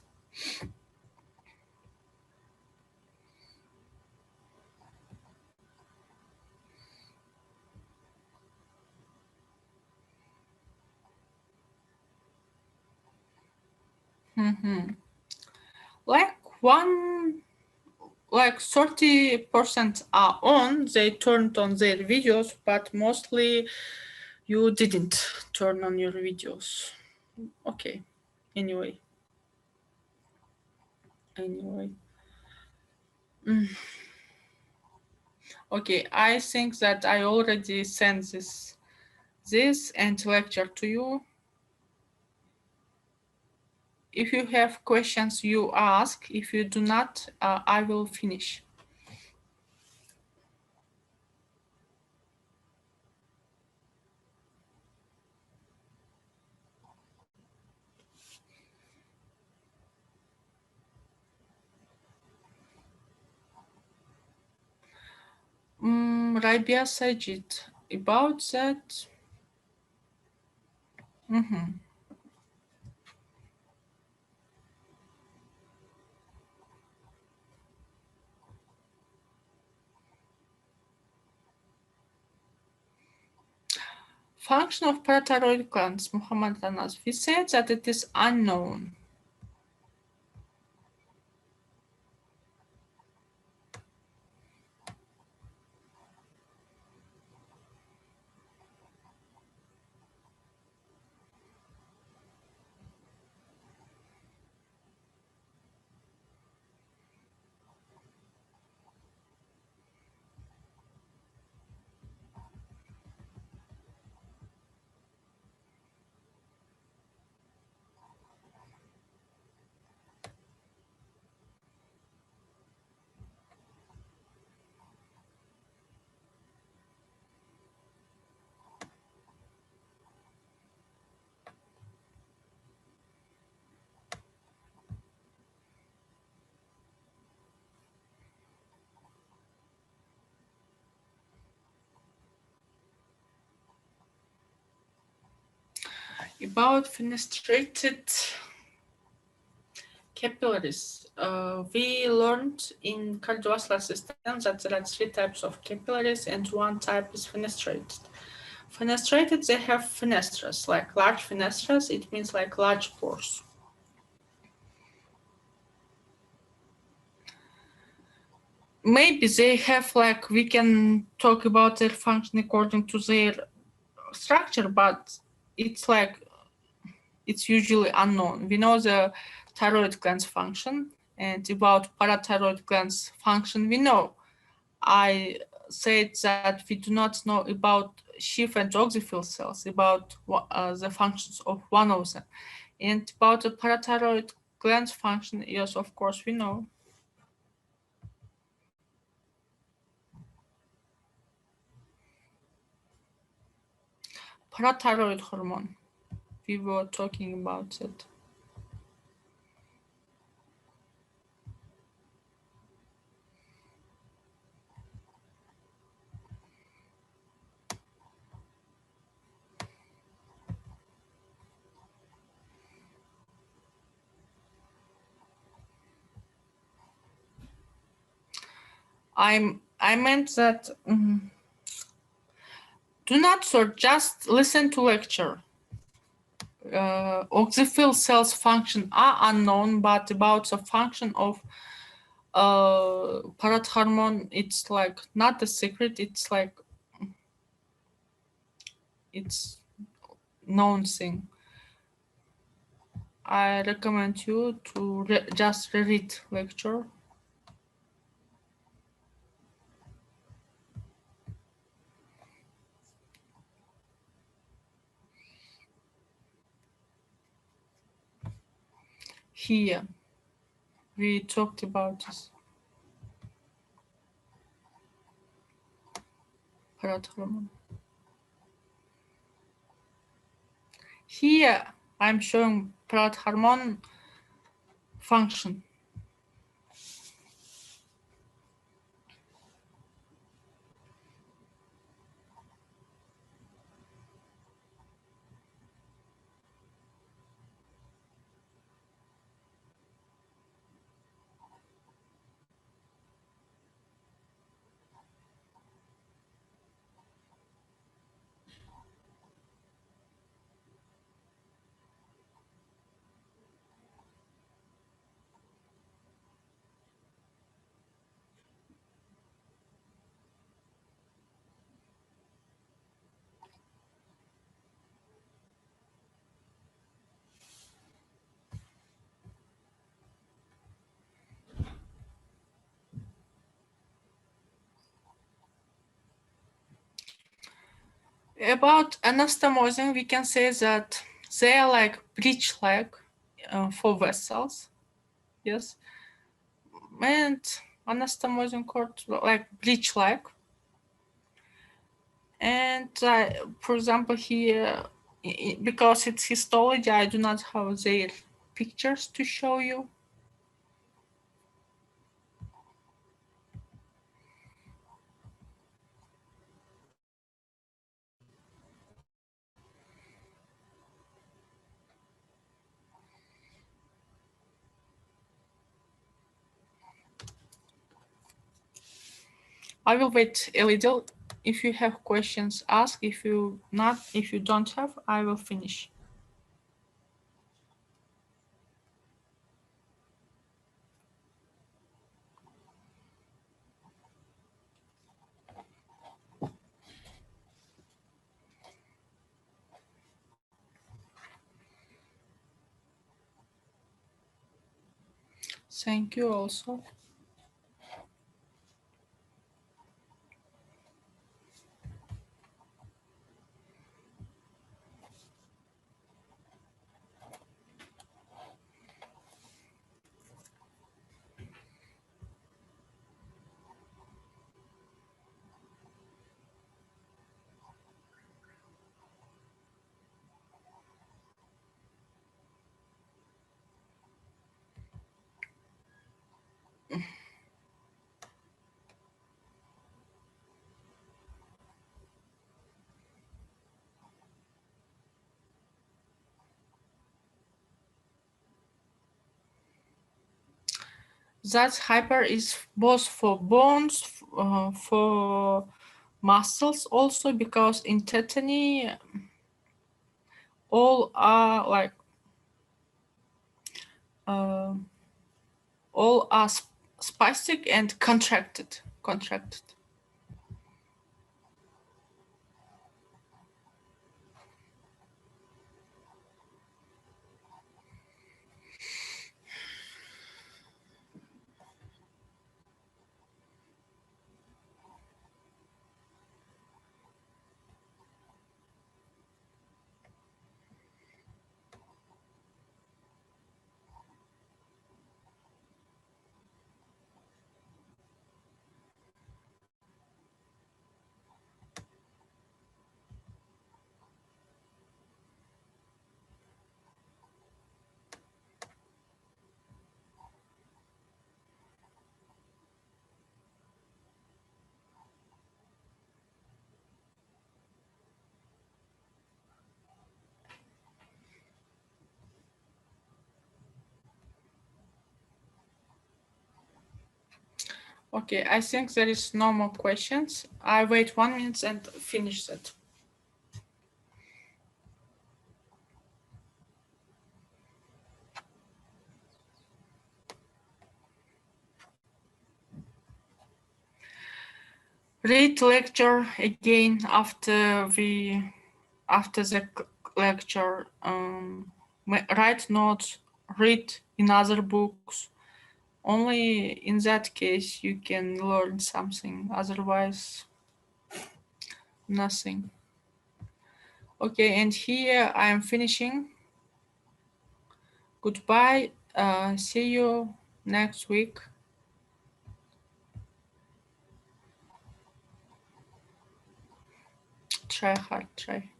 Like 30% are on, they turned on their videos, but mostly you didn't turn on your videos. Okay. Anyway. Okay, I think that I already sent this and lecture to you. If you have questions, you ask. If you do not, I will finish. Rabia Sajid, about that. Function of parathyroid glands, Muhammad Anas. We said that it is unknown. About fenestrated capillaries. We learned in cardiovascular system that there are 3 types of capillaries and one type is fenestrated. Fenestrated, they have fenestras, like large fenestras. It means like large pores. Maybe they have like, we can talk about their function according to their structure, but it's like, it's usually unknown. We know the thyroid glands function, and about parathyroid glands function, we know. I said that we do not know about Schiff and oxyphil cells, about the functions of one of them. And about the parathyroid glands function, yes, of course, we know. Parathyroid hormone, we were talking about it. I meant that do not search, just listen to lecture. Oxyphil cells function are unknown, but about the function of parathormone, it's like not a secret, it's like it's known thing. I recommend you to just read lecture. Here we talked about this parathormone. Here I'm showing parathormone function. About anastomosing, we can say that they are like breech leg for vessels. Yes. And anastomosing cord like breech leg. And for example, here, because it's histology, I do not have their pictures to show you. I will wait a little. If you have questions, ask. If you don't have, I will finish. Thank you also. That hyper is both for bones, for muscles also, because in tetany, all are like all are spastic and contracted. Okay, I think there is no more questions. I wait 1 minute and finish that. Read lecture again after the lecture. Write notes. Read in other books. Only in that case you can learn something. Otherwise, nothing. Okay, and here I am finishing. Goodbye. See you next week. Try hard. Try.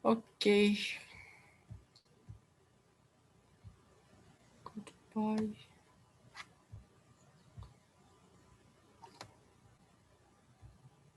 Okay. Goodbye.